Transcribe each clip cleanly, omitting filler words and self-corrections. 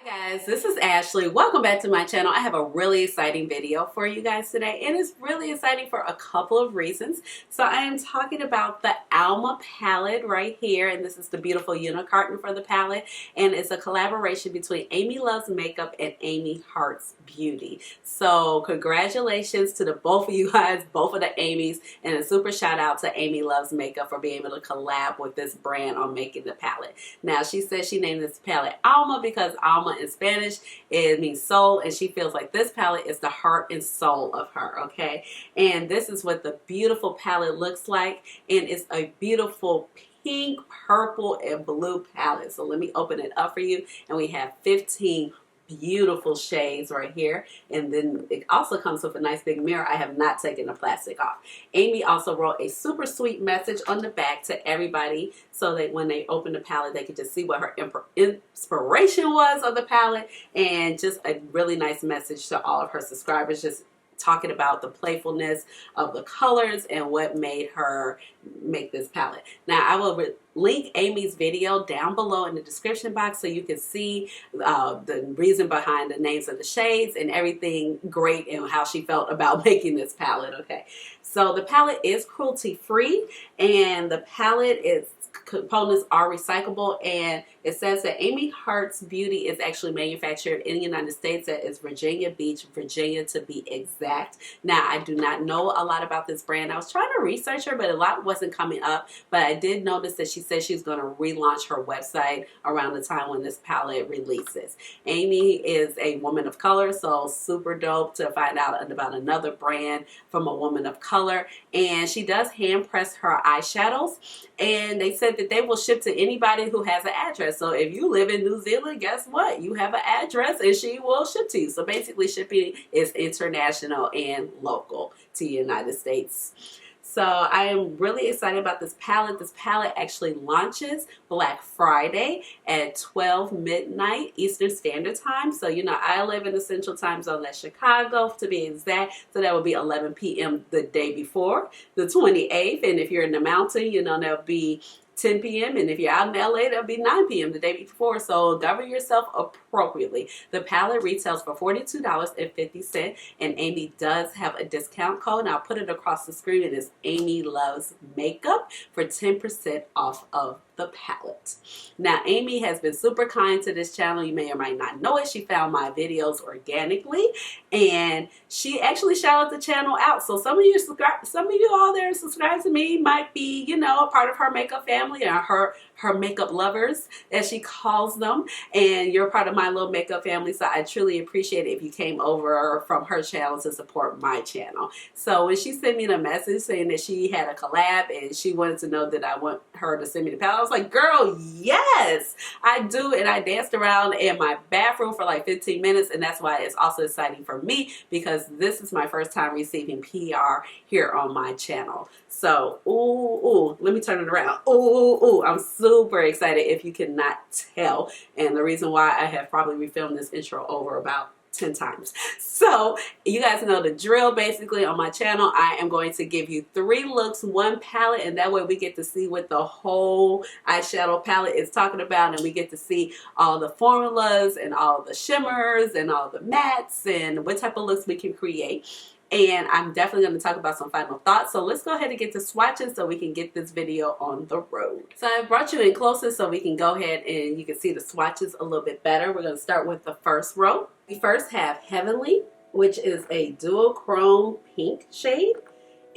Hi guys, this is Ashley. Welcome back to my channel. I have a really exciting video for you guys today, and it's really exciting for a couple of reasons. So I am talking about the Alma palette right here, and this is the beautiful unicarton for the palette, and it's a collaboration between Amy Loves Makeup and Amy Hearts Beauty. So congratulations to the both of you guys, both of the Amy's, and a super shout out to Amy Loves Makeup for being able to collab with this brand on making the palette. Now she says she named this palette Alma because Alma in Spanish it means soul, and she feels like this palette is the heart and soul of her. Okay, and this is what the beautiful palette looks like, and it's a beautiful pink, purple, and blue palette. So let me open it up for you, and we have 15 beautiful shades right here, and then it also comes with a nice big mirror. I have not taken the plastic off. Amy also wrote a super sweet message on the back to everybody so that when they open the palette they could just see what her inspiration was of the palette, and just a really nice message to all of her subscribers, just talking about the playfulness of the colors and what made her make this palette. Now I will link Amy's video down below in the description box so you can see the reason behind the names of the shades and everything great and how she felt about making this palette. Okay, so the palette is cruelty free, and the palette is components are recyclable, and it says that Amy Hearts Beauty is actually manufactured in the United States. That is Virginia Beach, Virginia to be exact. Now I do not know a lot about this brand. I was trying to research her, but a lot wasn't coming up, but I did notice that she said she's going to relaunch her website around the time when this palette releases. Amy is a woman of color, so super dope to find out about another brand from a woman of color, and she does hand press her eyeshadows, and they said that they will ship to anybody who has an address. So if you live in New Zealand, guess what? You have an address and she will ship to you. So basically shipping is international and local to the United States. So I am really excited about this palette. This palette actually launches Black Friday at 12 midnight Eastern Standard Time. So, you know, I live in the Central Time Zone, that's Chicago to be exact. So that will be 11 p.m. the day before, the 28th. And if you're in the mountain, you know, that'll be 10 p.m. and if you're out in LA, that'll be 9 p.m. the day before. So govern yourself appropriately. The palette retails for $42.50, and Amy does have a discount code, and I'll put it across the screen. It is Amy Loves Makeup for 10% off of the palette. Now Amy has been super kind to this channel. You may or might not know it. She found my videos organically, and she actually shouted the channel out. So some of you all there subscribed to me might be, you know, a part of her makeup family, or her makeup lovers as she calls them, and you're part of my little makeup family. So I truly appreciate it if you came over from her channel to support my channel. So when she sent me the message saying that she had a collab and she wanted to know that I want her to send me the palette, I was like, girl, yes, I do. And I danced around in my bathroom for like 15 minutes, and that's why it's also exciting for me, because this is my first time receiving PR here on my channel. So, ooh, let me turn it around. Ooh, I'm super excited if you cannot tell. And the reason why I have probably refilmed this intro over about 10 times. So you guys know the drill. Basically on my channel I am going to give you 3 looks, 1 palette, and that way we get to see what the whole eyeshadow palette is talking about, and we get to see all the formulas and all the shimmers and all the mattes and what type of looks we can create. And I'm definitely going to talk about some final thoughts. So let's go ahead and get to swatches so we can get this video on the road. So I brought you in closer so we can go ahead and you can see the swatches a little bit better. We're going to start with the first row. We first have Heavenly, which is a dual chrome pink shade.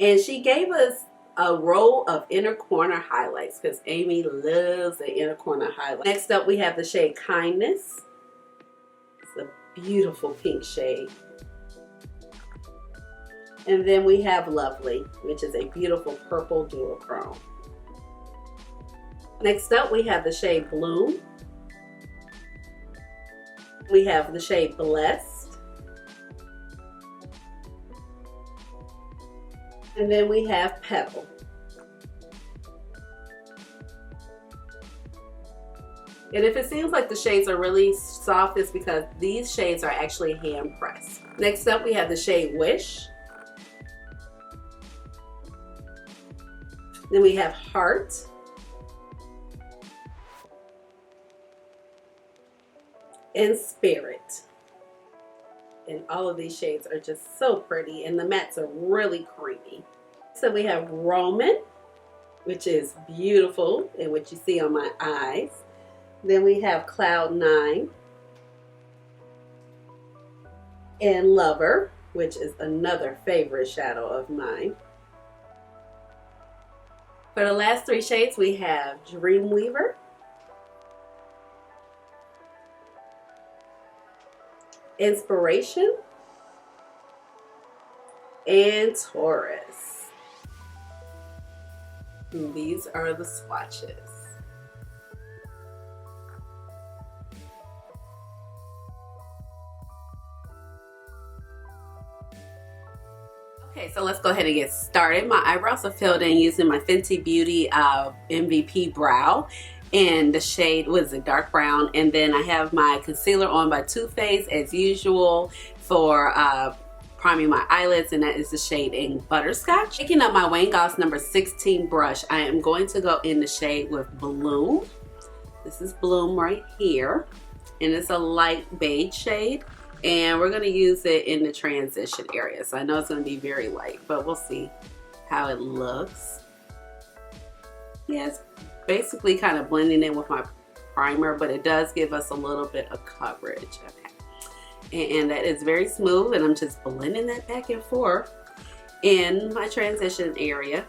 And she gave us a row of inner corner highlights because Amy loves the inner corner highlights. Next up we have the shade Kindness. It's a beautiful pink shade. And then we have Lovely, which is a beautiful purple duochrome. Next up, we have the shade Bloom. We have the shade Blessed. And then we have Pebble. And if it seems like the shades are really soft, it's because these shades are actually hand pressed. Next up, we have the shade Wish. Then we have Heart. and Spirit. And all of these shades are just so pretty, and the mattes are really creamy. So we have Roman, which is beautiful, and what you see on my eyes. Then we have Cloud 9 and Lover, which is another favorite shadow of mine. For the last three shades, we have Dreamweaver, Inspiration, and Taurus. And these are the swatches. Okay, so let's go ahead and get started. My eyebrows are filled in using my Fenty Beauty MVP Brow. And the shade was a dark brown. And then I have my concealer on by Too Faced as usual for priming my eyelids, and that is the shade in Butterscotch. Picking up my Wayne Goss number 16 brush, I am going to go in the shade with Bloom. This is Bloom right here. And it's a light beige shade. And we're going to use it in the transition area. So I know it's going to be very light, but we'll see how it looks. Yeah, it's basically kind of blending in with my primer, but it does give us a little bit of coverage. Okay, and that is very smooth, and I'm just blending that back and forth in my transition area.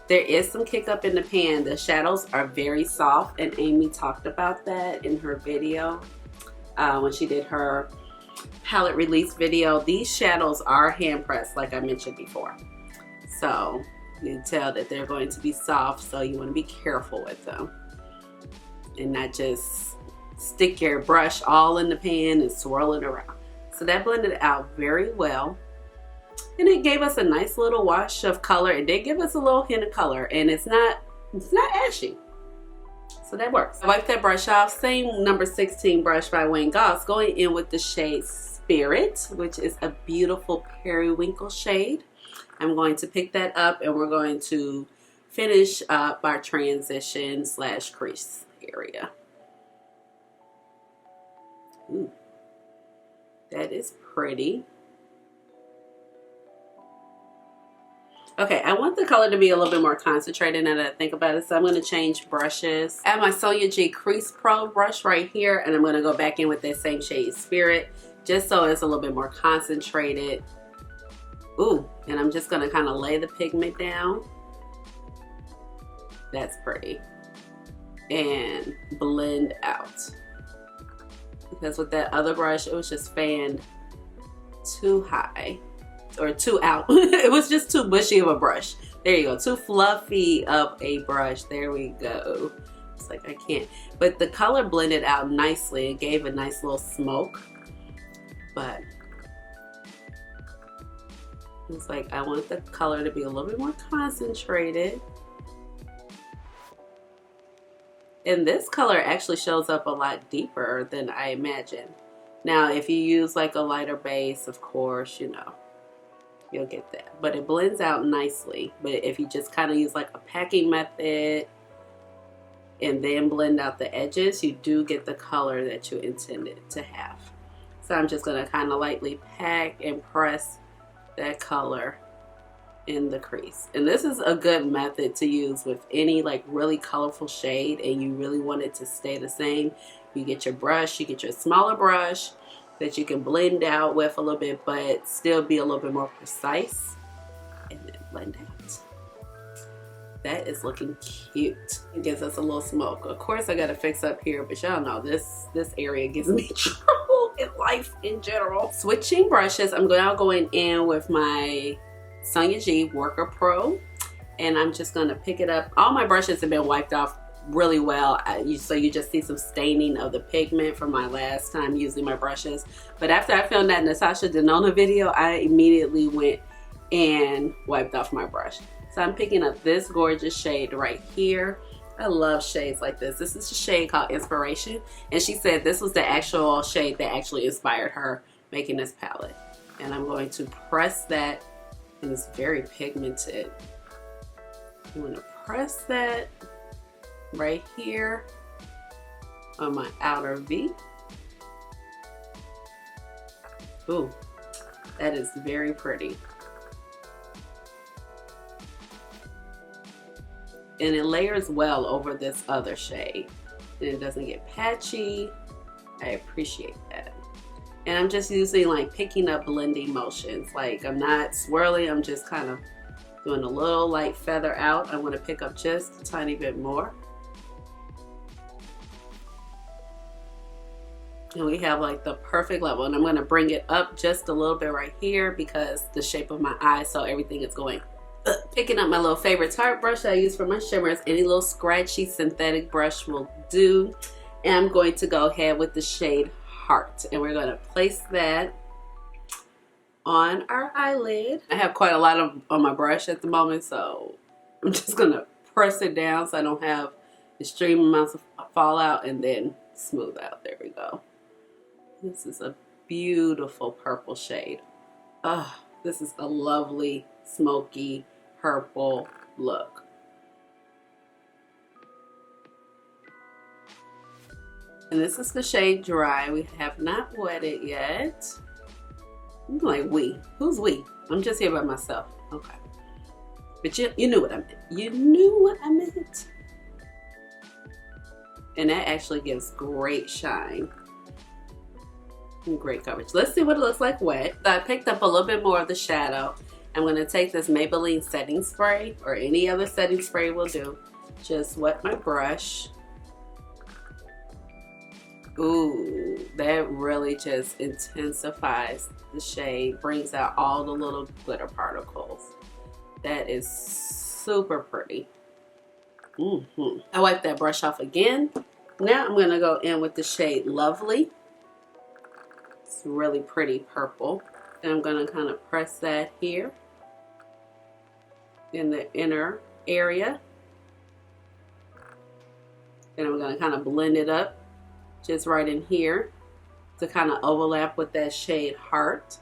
There is some kick up in the pan. The shadows are very soft, and Amy talked about that in her video when she did her palette release video. These shadows are hand pressed, like I mentioned before, so you can tell that they're going to be soft, so you want to be careful with them and not just stick your brush all in the pan and swirl it around. So that blended out very well, and it gave us a nice little wash of color. It did give us a little hint of color, and it's not ashy, so that works. I wiped that brush off. Same number 16 brush by Wayne Goss, going in with the shade Spirit, which is a beautiful periwinkle shade. I'm going to pick that up, and we're going to finish up our transition / crease area. Ooh, that is pretty. Okay, I want the color to be a little bit more concentrated now that I think about it, so I'm going to change brushes. I have my Sonia G Crease Pro brush right here, and I'm going to go back in with that same shade Spirit, just so it's a little bit more concentrated. Ooh, and I'm just going to kind of lay the pigment down. That's pretty. And blend out. Because with that other brush, it was just fanned too high. Or too out. It was just too bushy of a brush. There you go. Too fluffy of a brush. There we go. It's like I can't. But the color blended out nicely. It gave a nice little smoke. But it's like I want the color to be a little bit more concentrated. And this color actually shows up a lot deeper than I imagined. Now, if you use like a lighter base, of course, you know, you'll get that. But it blends out nicely. But if you just kind of use like a packing method and then blend out the edges, you do get the color that you intended to have. So I'm just going to kind of lightly pack and press that color in the crease. And this is a good method to use with any like really colorful shade and you really want it to stay the same. You get your brush, you get your smaller brush that you can blend out with a little bit but still be a little bit more precise, and then blend out. That is looking cute. It gives us a little smoke. Of course I gotta fix up here, but y'all know this area gives me trouble in life in general. Switching brushes, I'm now going in with my Sonia G Worker Pro, and I'm just gonna pick it up. All my brushes have been wiped off really well, so you just see some staining of the pigment from my last time using my brushes. But after I filmed that Natasha Denona video, I immediately went and wiped off my brush. So I'm picking up this gorgeous shade right here. I love shades like this. This is a shade called Inspiration, and she said this was the actual shade that actually inspired her making this palette. And I'm going to press that, and it's very pigmented. I'm going to press that right here on my outer V. Ooh, that is very pretty. And it layers well over this other shade. And it doesn't get patchy. I appreciate that. And I'm just using like picking up blending motions. Like I'm not swirling, I'm just kind of doing a little light feather out. I want to pick up just a tiny bit more. And we have like the perfect level. And I'm going to bring it up just a little bit right here because the shape of my eye, so everything is going up. Picking up my little favorite Tarte brush that I use for my shimmers. Any little scratchy synthetic brush will do. And I'm going to go ahead with the shade Heart. And we're going to place that on our eyelid. I have quite a lot on my brush at the moment, so I'm just going to press it down so I don't have extreme amounts of fallout, and then smooth out. There we go. This is a beautiful purple shade. Oh, this is a lovely smoky purple look. And this is the shade Dry. We have not wet it yet. I'm like we. Who's we? I'm just here by myself. Okay. But you knew what I meant. You knew what I meant. And that actually gives great shine. And great coverage. Let's see what it looks like wet. I picked up a little bit more of the shadow. I'm going to take this Maybelline setting spray, or any other setting spray will do. Just wet my brush. Ooh, that really just intensifies the shade, brings out all the little glitter particles. That is super pretty. I wipe that brush off again. Now I'm going to go in with the shade Lovely. It's really pretty purple. And I'm going to kind of press that here in the inner area. And I'm going to kind of blend it up just right in here to kind of overlap with that shade Heart.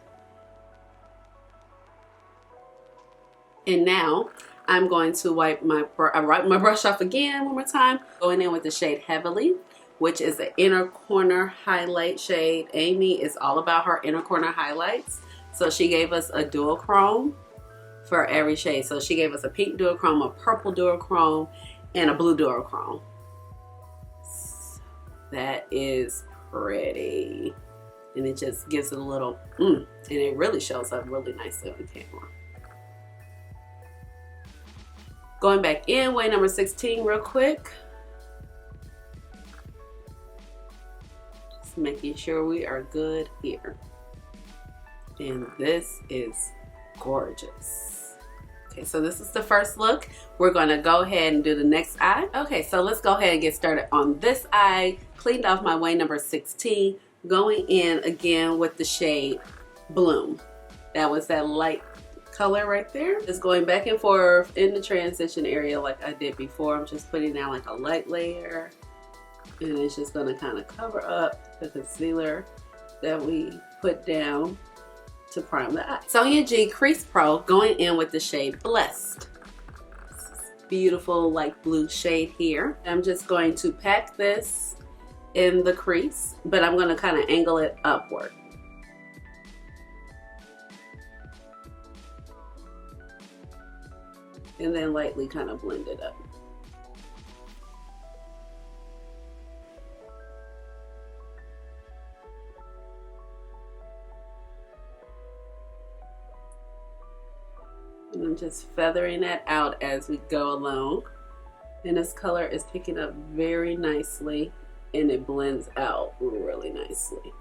And now I'm going to wipe my brush off again one more time. Going in with the shade Heavily, which is the inner corner highlight shade. Amy is all about her inner corner highlights. So she gave us a duochrome for every shade. So she gave us a pink duochrome, a purple duochrome, and a blue duochrome. That is pretty. And it just gives it a little, and it really shows up really nicely on camera. Going back in, way number 16 real quick. Just making sure we are good here. And this is gorgeous. Okay, so this is the first look. We're gonna go ahead and do the next eye. Okay, so let's go ahead and get started on this eye. Cleaned off my way number 16. Going in again with the shade Bloom. That was that light color right there. Just going back and forth in the transition area like I did before. I'm just putting down like a light layer. And it's just gonna kind of cover up the concealer that we put down to prime the eye. Sonia G Crease Pro, going in with the shade Blessed. Beautiful light blue shade here. I'm just going to pack this in the crease, but I'm going to kind of angle it upward. And then lightly kind of blend it up. And I'm just feathering that out as we go along. And this color is picking up very nicely and it blends out really nicely.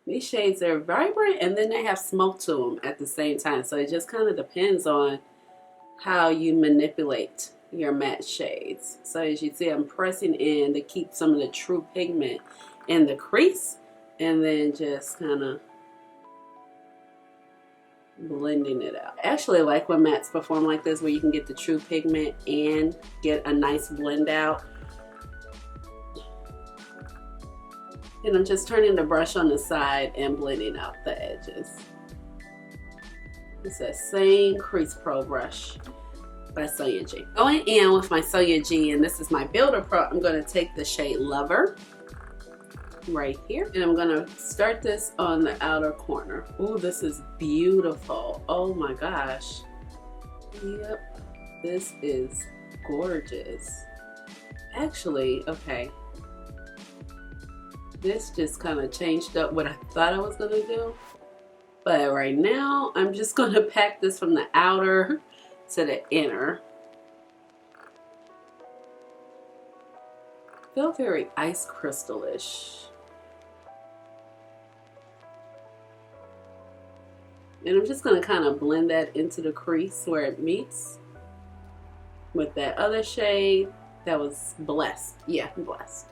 These shades are vibrant and then they have smoke to them at the same time. So it just kind of depends on how you manipulate your matte shades. So as you see, I'm pressing in to keep some of the true pigment in the crease and then just kind of blending it out. I actually like when mattes perform like this, where you can get the true pigment and get a nice blend out. And I'm just turning the brush on the side and blending out the edges. It's that same Crease Pro brush by Sonia G. Going in with my Sonia G, and this is my Builder Pro, I'm going to take the shade Lover. right here. And I'm gonna start this on the outer corner. Oh, this is beautiful. Oh my gosh. Yep, this is gorgeous. Actually, okay. This just kind of changed up what I thought I was gonna do. But right now, I'm just gonna pack this from the outer to the inner. Feel very ice crystal-ish. And I'm just gonna kind of blend that into the crease where it meets with that other shade that was Blessed. Yeah, Blessed.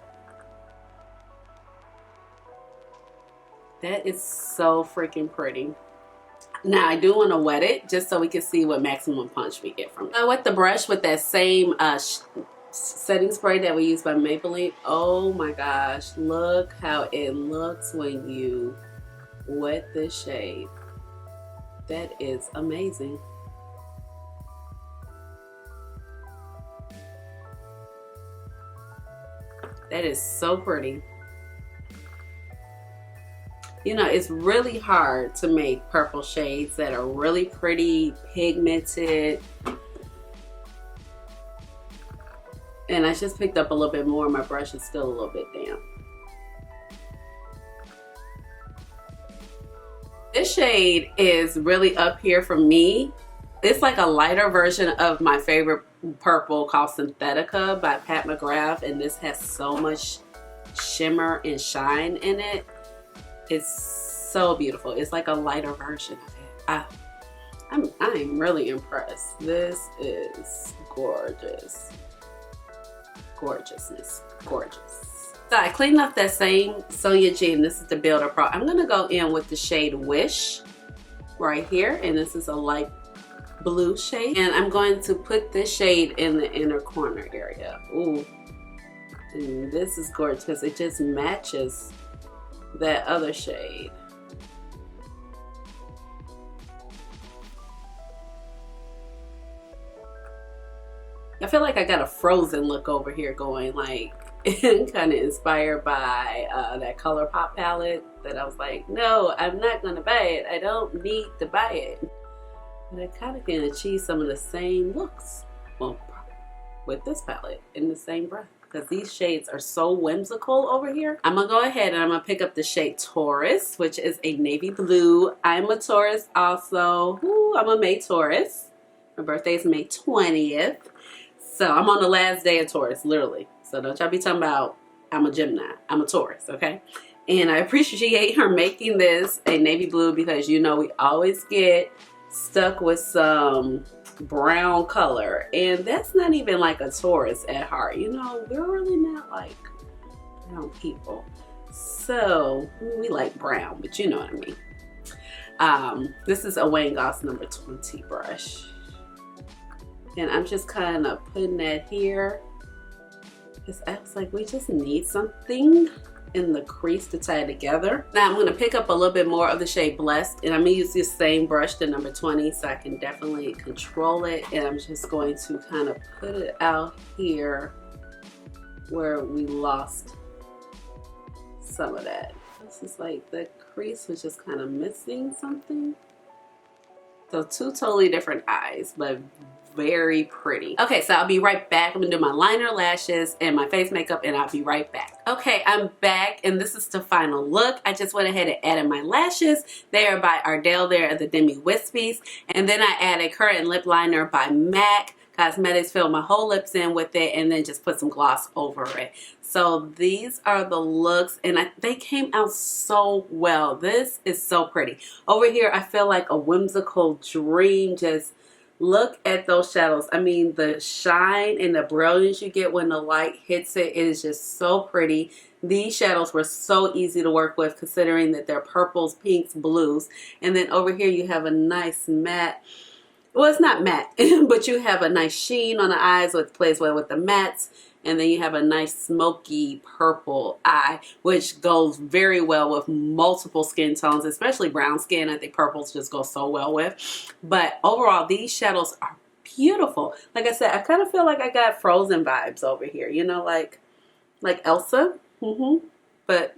That is so freaking pretty. Now I do want to wet it just so we can see what maximum punch we get from it. I wet the brush with that same setting spray that we use by Maybelline. Oh my gosh, look how it looks when you wet this shade. That is amazing. That is so pretty. You know, it's really hard to make purple shades that are really pretty, pigmented. And I just picked up a little bit more. My brush is still a little bit damp. This shade is really up here for me. It's like a lighter version of my favorite purple called Synthetica by Pat McGrath. And this has so much shimmer and shine in it. It's so beautiful. It's like a lighter version of it. I'm really impressed. This is gorgeous. Gorgeousness. Gorgeous. So I cleaned up that same Sonia G, and this is the Builder Pro. I'm going to go in with the shade Wish right here, and this is a light blue shade. And I'm going to put this shade in the inner corner area. Ooh. And this is gorgeous because it just matches that other shade. I feel like I got a Frozen look over here going, like kind of inspired by that ColourPop palette that I was like, no, I'm not gonna buy it. I don't need to buy it. But I kind of can achieve some of the same looks, well, with this palette in the same breath. Because these shades are so whimsical over here. I'm going to go ahead and I'm going to pick up the shade Taurus, which is a navy blue. I'm a Taurus also. Ooh, I'm a May Taurus. My birthday is May 20th. So I'm on the last day of Taurus, literally. So don't y'all be talking about I'm a Gemini. I'm a Taurus, okay? And I appreciate her making this a navy blue because, you know, we always get stuck with some brown color, and that's not even like a Taurus at heart. You know, we're really not like brown people. So we like brown, but you know what I mean. This is a Wayne Goss number 20 brush, and I'm just kind of putting that here because I was like, we just need something in the crease to tie it together. Now I'm going to pick up a little bit more of the shade Blessed, and I'm going to use this same brush, the number 20, so I can definitely control it. And I'm just going to kind of put it out here where we lost some of that. This is like the crease was just kind of missing something. So two totally different eyes, but very pretty. Okay, so I'll be right back. I'm gonna do my liner, lashes, and my face makeup, and I'll be right back. Okay, I'm back, and this is the final look. I just went ahead and added my lashes. They are by Ardell. They're the Demi Wispies. And then I added currant lip liner by MAC Cosmetics. Filled my whole lips in with it, and then just put some gloss over it. So these are the looks, and they came out so well. This is so pretty. Over here, I feel like a whimsical dream. Just look at those shadows. I mean, the shine and the brilliance you get when the light hits it is just so pretty. These shadows were so easy to work with considering that they're purples, pinks, blues. And then over here you have a nice matte. Well, it's not matte, but you have a nice sheen on the eyes, which plays well with the mattes. And then you have a nice smoky purple eye, which goes very well with multiple skin tones, especially brown skin. I think purples just go so well with. But overall, these shadows are beautiful. Like I said, I kind of feel like I got Frozen vibes over here, you know, like Elsa. But but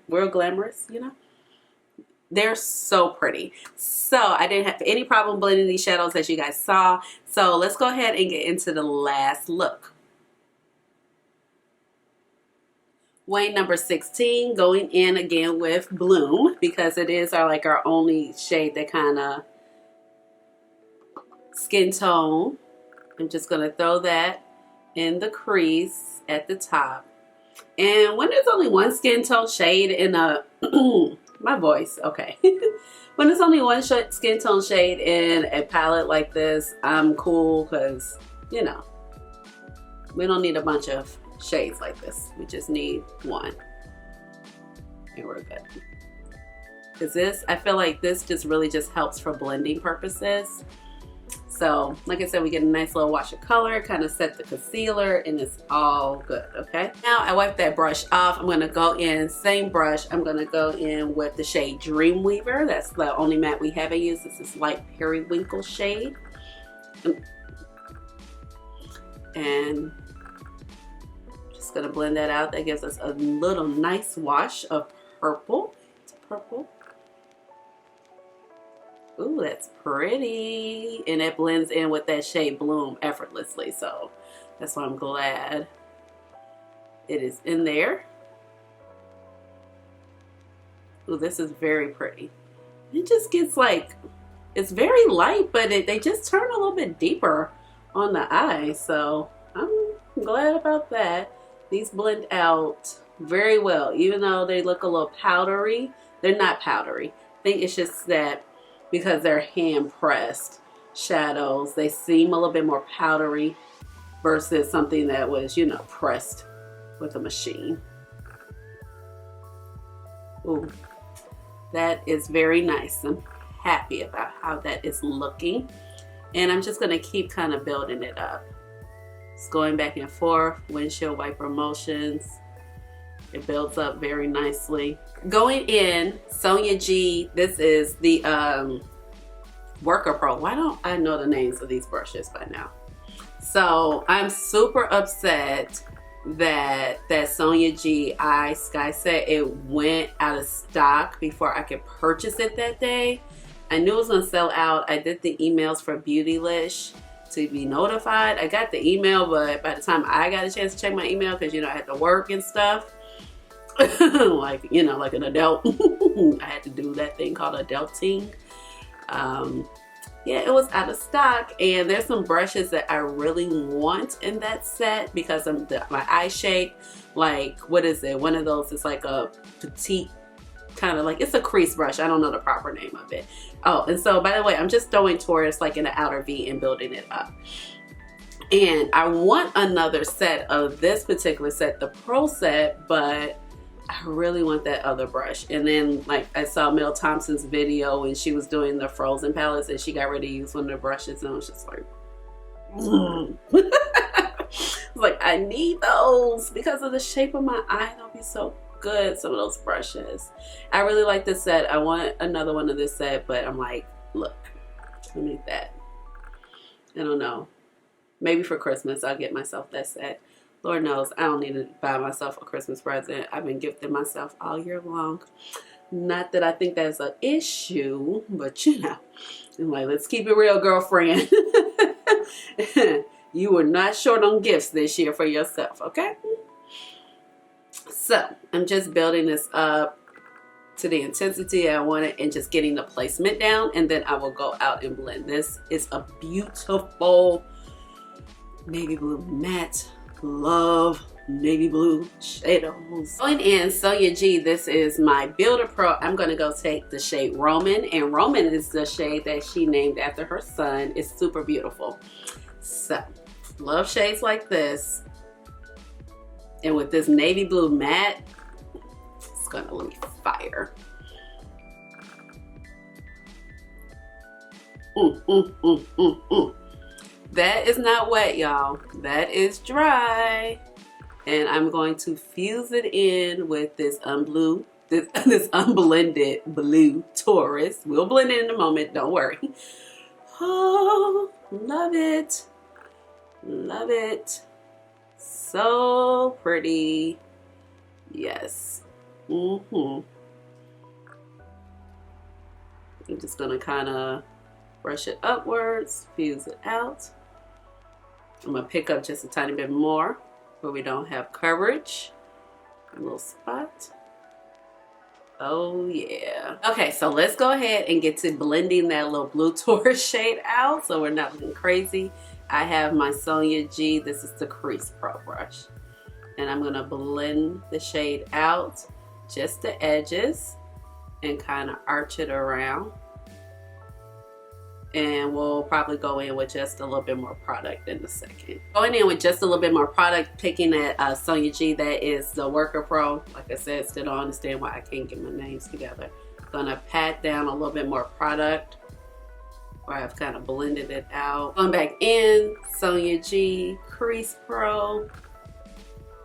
real glamorous, you know. They're so pretty. So I didn't have any problem blending these shadows as you guys saw. So let's go ahead and get into the last look. Wayne number 16, going in again with Bloom, because it is our only shade that kind of skin tone. I'm just going to throw that in the crease at the top. And when there's only one skin tone shade in a my voice, okay. When there's only one skin tone shade in a palette like this, I'm cool, because, you know, we don't need a bunch of shades like this. We just need one. And we're good. Because this, I feel like this just really just helps for blending purposes. So, like I said, we get a nice little wash of color, kind of set the concealer, and it's all good, okay? Now, I wiped that brush off. I'm going to go in, same brush, I'm going to go in with the shade Dreamweaver. That's the only matte we haven't used. This is light periwinkle shade. And just going to blend that out. That gives us a little nice wash of purple. It's purple. Ooh, that's pretty. And it blends in with that shade Bloom effortlessly. So that's why I'm glad it is in there. Ooh, this is very pretty. It just gets like, it's very light, but they just turn a little bit deeper on the eye. So I'm glad about that. These blend out very well. Even though they look a little powdery, they're not powdery. I think it's just that because they're hand pressed shadows, they seem a little bit more powdery versus something that was, you know, pressed with a machine. Ooh, that is very nice. I'm happy about how that is looking. And I'm just gonna keep kind of building it up. It's going back and forth, windshield wiper motions. It builds up very nicely. Going in, Sonia G, this is the Worker Pro. Why don't I know the names of these brushes by now? So I'm super upset that Sonia G Eye Sky Set, it went out of stock before I could purchase it that day. I knew it was gonna sell out. I did the emails for Beautylish to be notified. I got the email, but by the time I got a chance to check my email, because you know I had to work and stuff, like, you know, like an adult. I had to do that thing called adulting. Yeah, it was out of stock, and there's some brushes that I really want in that set because of my eye shape. Like, what is it? One of those is like a petite, kind of like, it's a crease brush. I don't know the proper name of it. Oh, and so by the way, I'm just throwing towards like in the outer V and building it up. And I want another set of this particular set, the Pro set, but I really want that other brush. And then, like, I saw Mel Thompson's video when she was doing the Frozen palettes and she got ready to use one of the brushes, and I was just like, I was like, I need those because of the shape of my eye. They'll be so good, some of those brushes. I really like this set. I want another one of this set, but I'm like, look, I need that. I don't know. Maybe for Christmas I'll get myself that set. Lord knows I don't need to buy myself a Christmas present. I've been gifting myself all year long. Not that I think that's an issue, but you know, I'm like, let's keep it real, girlfriend. You were not short on gifts this year for yourself, okay? So I'm just building this up to the intensity I want it and just getting the placement down, and then I will go out and blend. This is a beautiful navy blue matte. Love navy blue shadows. Going in, Sonia G, this is my Builder Pro. I'm going to go take the shade Roman, and Roman is the shade that she named after her son. It's super beautiful. So, love shades like this. And with this navy blue matte, it's going to be fire. That is not wet, y'all. That is dry. And I'm going to fuse it in with this this unblended blue Taurus. We'll blend it in a moment, don't worry. Oh, love it. Love it. So pretty. Yes. I'm just gonna kind of brush it upwards, fuse it out. I'm gonna pick up just a tiny bit more where we don't have coverage. A little spot. Oh yeah. Okay, so let's go ahead and get to blending that little blue Taurus shade out so we're not looking crazy. I have my Sonia G. This is the Crease Pro brush. And I'm gonna blend the shade out, just the edges, and kind of arch it around. And we'll probably go in with just a little bit more product in a second. Going in with just a little bit more product, picking that Sonia G, that is the Worker Pro. Like I said, still don't understand why I can't get my names together. Gonna pat down a little bit more product where I've kind of blended it out. Going back in, Sonia G, Crease Pro,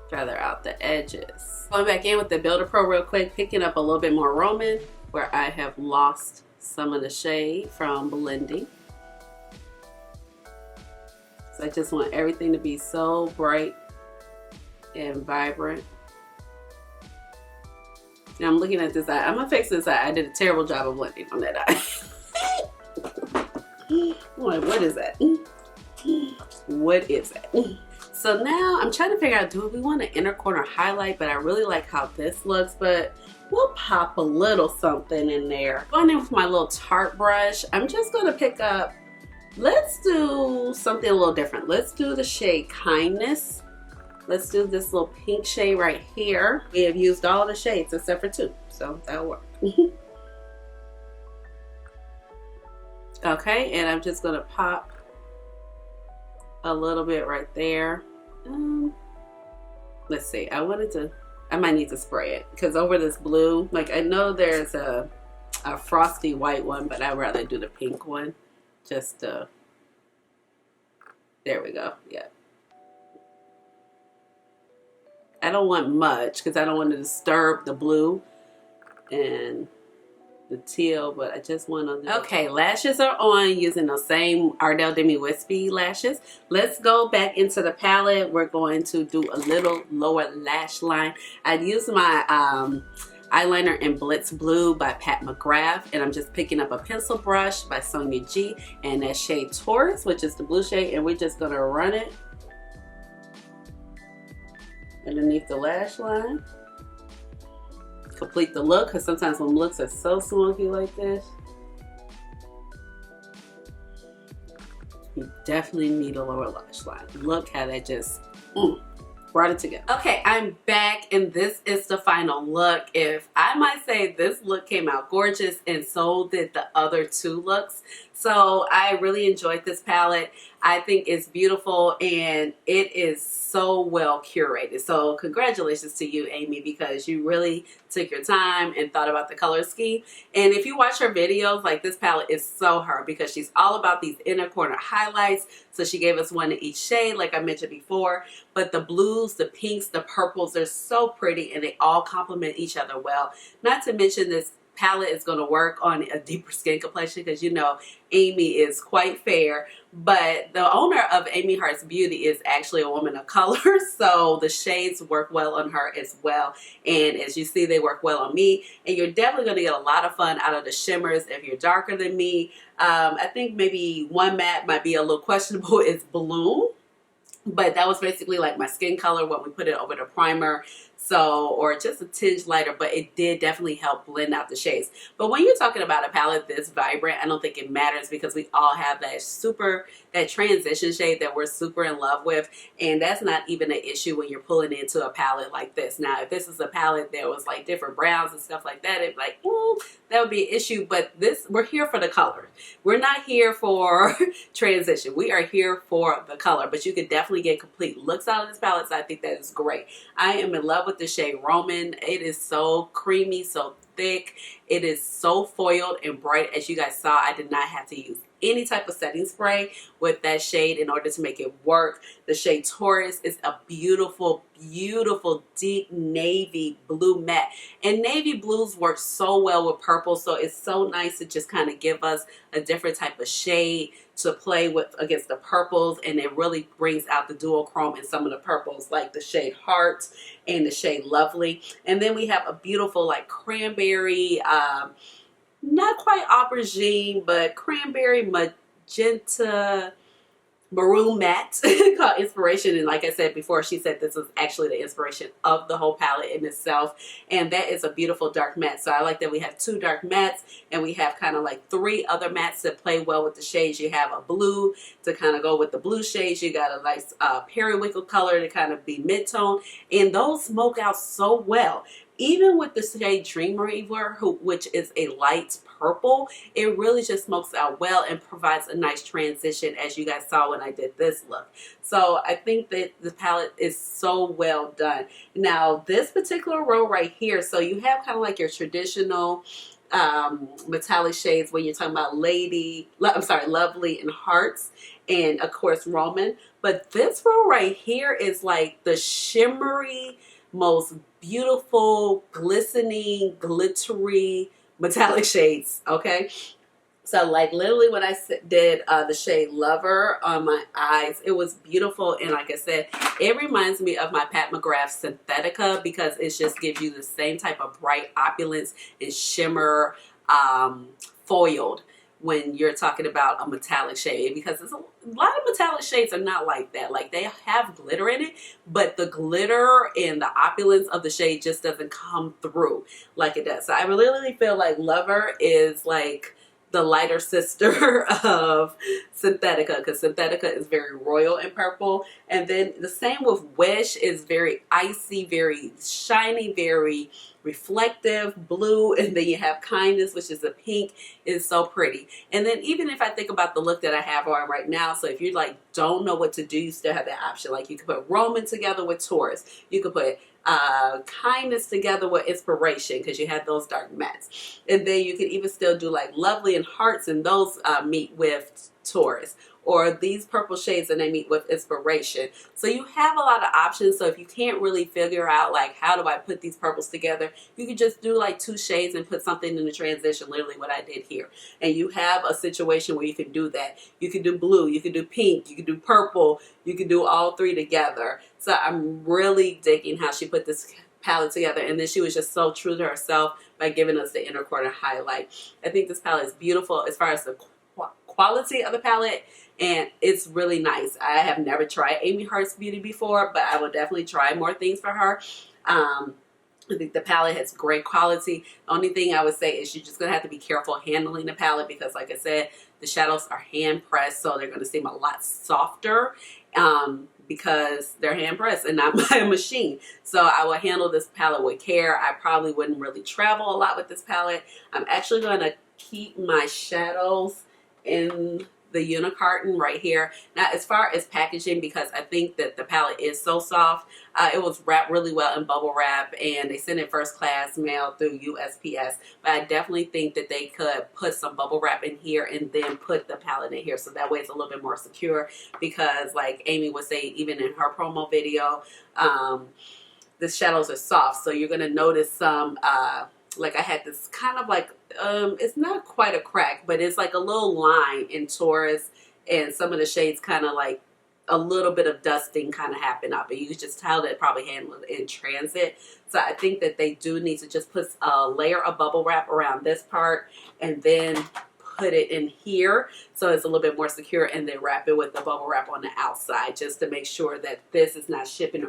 feather out the edges. Going back in with the Builder Pro real quick, picking up a little bit more Roman where I have lost some of the shade from blending. So I just want everything to be so bright and vibrant. Now I'm looking at this eye. I'm gonna fix this eye. I did a terrible job of blending on that eye. I'm like, what is that? What is that? So now I'm trying to figure out, do we want an inner corner highlight? But I really like how this looks, but we'll pop a little something in there. Going in with my little Tarte brush, I'm just gonna pick up, let's do something a little different. Let's do the shade Kindness. Let's do this little pink shade right here. We have used all the shades except for 2, so that'll work. Okay, and I'm just gonna pop a little bit right there. Let's see, I might need to spray it because over this blue, like I know there's a frosty white one, but I'd rather do the pink one. Just there we go. Yeah. I don't want much because I don't want to disturb the blue and the teal, but I just want to. Okay, lashes are on using the same Ardell Demi Wispy lashes. Let's go back into the palette. We're going to do a little lower lash line. I used my eyeliner in Blitz Blue by Pat McGrath, and I'm just picking up a pencil brush by Sonia G and that shade Taurus, which is the blue shade, and we're just gonna run it underneath the lash line. Complete the look, because sometimes when looks are so smoky like this, you definitely need a lower lash line. Look how that just brought it together. Okay, I'm back, and this is the final look. If I might say, this look came out gorgeous, and so did the other 2 looks. So I really enjoyed this palette. I think it's beautiful, and it is so well curated. So congratulations to you, Amy, because you really took your time and thought about the color scheme. And if you watch her videos, like, this palette is so her, because she's all about these inner corner highlights. So she gave us one in each shade, like I mentioned before. But the blues, the pinks, the purples, they're so pretty, and they all complement each other well. Not to mention, this palette is going to work on a deeper skin complexion, because you know Amy is quite fair, but the owner of Amy Hearts Beauty is actually a woman of color, so the shades work well on her as well. And as you see, they work well on me, and you're definitely going to get a lot of fun out of the shimmers if you're darker than me. I think maybe one matte might be a little questionable, is Bloom, but that was basically like my skin color when we put it over the primer. So, or just a tinge lighter, but it did definitely help blend out the shades. But when you're talking about a palette this vibrant, I don't think it matters, because we all have that transition shade that we're super in love with. And that's not even an issue when you're pulling into a palette like this. Now, if this is a palette that was like different browns and stuff like that, it'd be like, that would be an issue. But this, we're here for the color. We're not here for transition. We are here for the color, but you could definitely get complete looks out of this palette. So I think that is great. I am in love with the shade Roman. It is so creamy, so thick. It is so foiled and bright. As you guys saw, I did not have to use any type of setting spray with that shade in order to make it work. The shade Taurus is a beautiful, beautiful deep navy blue matte, and navy blues work so well with purple, so it's so nice to just kind of give us a different type of shade to play with against the purples, and it really brings out the duochrome in some of the purples, like the shade Heart and the shade Lovely. And then we have a beautiful like cranberry, not quite aubergine, but cranberry magenta maroon matte called Inspiration. And like I said before, she said this was actually the inspiration of the whole palette in itself, and that is a beautiful dark matte. So I like that we have 2 dark mattes, and we have kind of like 3 other mattes that play well with the shades. You have a blue to kind of go with the blue shades. You got a nice periwinkle color to kind of be mid-tone, and those smoke out so well. Even with the shade Dreamweaver, which is a light purple, it really just smokes out well and provides a nice transition, as you guys saw when I did this look. So I think that the palette is so well done. Now this particular row right here, so you have kind of like your traditional metallic shades when you're talking about Lovely and Hearts, and of course Roman. But this row right here is like the shimmery, most beautiful, glistening, glittery metallic shades. Okay, so like literally when I did the shade Lover on my eyes, it was beautiful. And like I said, it reminds me of my Pat McGrath Synthetica, because it just gives you the same type of bright opulence and shimmer, foiled, when you're talking about a metallic shade, because there's a lot of metallic shades are not like that. Like they have glitter in it, but the glitter and the opulence of the shade just doesn't come through like it does. So I really feel like Lover is like the lighter sister of Synthetica, because Synthetica is very royal in purple. And then the same with Wish, is very icy, very shiny, very reflective blue. And then you have Kindness, which is a pink. It's so pretty. And then even if I think about the look that I have on right now, so if you like don't know what to do, you still have that option. Like you could put Roman together with Taurus. You could put Kindness together with Inspiration, because you have those dark mattes. And then you can even still do like Lovely and Hearts, and those meet with Taurus, or these purple shades and they meet with Inspiration. So you have a lot of options. So if you can't really figure out like how do I put these purples together, you can just do like 2 shades and put something in the transition, literally what I did here. And you have a situation where you can do that. You can do blue, you can do pink, you can do purple, you can do all 3 together. So I'm really digging how she put this palette together. And then she was just so true to herself by giving us the inner corner highlight. I think this palette is beautiful as far as the quality of the palette, and it's really nice. I have never tried Amy Hart's Beauty before, but I will definitely try more things for her. I think the palette has great quality. The only thing I would say is you're just going to have to be careful handling the palette, because like I said, the shadows are hand pressed, so they're going to seem a lot softer because they're hand pressed and not by a machine. So I will handle this palette with care. I probably wouldn't really travel a lot with this palette. I'm actually going to keep my shadows in the unicarton right here. Now as far as packaging, because I think that the palette is so soft, it was wrapped really well in bubble wrap, and they sent it first class mail through USPS. But I definitely think that they could put some bubble wrap in here and then put the palette in here, so that way it's a little bit more secure. Because like Amy was saying, even in her promo video, the shadows are soft, so you're gonna notice some like I had this kind of like it's not quite a crack, but it's like a little line in Taurus, and some of the shades kind of like a little bit of dusting kind of happened up, but you could just tell that it probably handled in transit. So I think that they do need to just put a layer of bubble wrap around this part and then put it in here so it's a little bit more secure, and then wrap it with the bubble wrap on the outside, just to make sure that this is not shipping,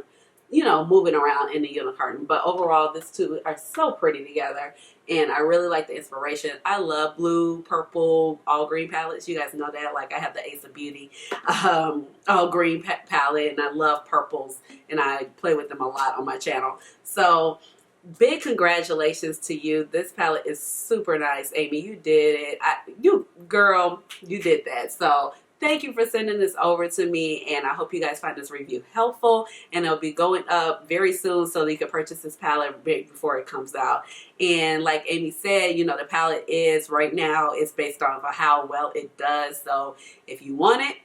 you know, moving around in the unicarton. But overall, these 2 are so pretty together, and I really like the Inspiration. I love blue, purple, all green palettes. You guys know that. Like I have the Ace of Beauty all green palette, and I love purples, and I play with them a lot on my channel. So big congratulations to you. This palette is super nice, Amy. You did it. You did that. So thank you for sending this over to me, and I hope you guys find this review helpful, and it'll be going up very soon so that you can purchase this palette before it comes out. And like Amy said, you know, the palette is right now, it's based on how well it does. So if you want it,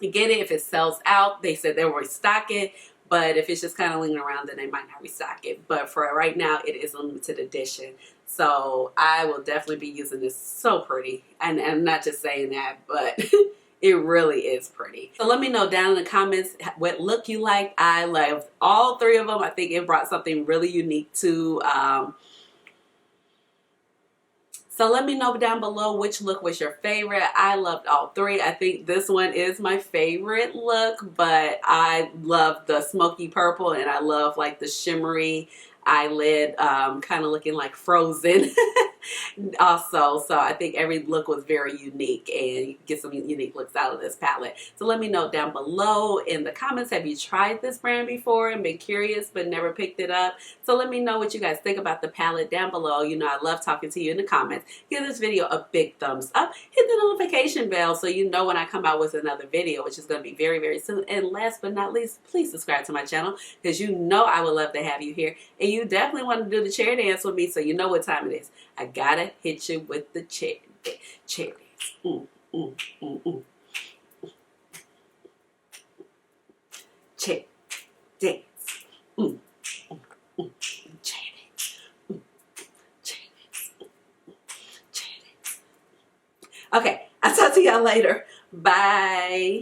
you get it. If it sells out, they said they'll restock it. But if it's just kind of lingering around, then they might not restock it. But for right now, it is a limited edition. So I will definitely be using this. So pretty. And I'm not just saying that, but It really is pretty. So let me know down in the comments what look you like. I loved all three of them. I think it brought something really unique to so let me know down below which look was your favorite. I loved all three. I think this one is my favorite look, but I love the smoky purple and I love like the shimmery eyelid, kind of looking like Frozen also. So I think every look was very unique and you get some unique looks out of this palette. So let me know down below in the comments, have you tried this brand before and been curious but never picked it up? So let me know what you guys think about the palette down below. You know, I love talking to you in the comments. Give this video a big thumbs up. Hit the notification bell so you know when I come out with another video, which is going to be very, very soon. And last but not least, please subscribe to my channel because you know I would love to have you here. And you definitely want to do the chair dance with me, so you know what time it is. I gotta hit you with the chair dance. Chair dance. Chair dance. Okay, I'll talk to y'all later. Bye.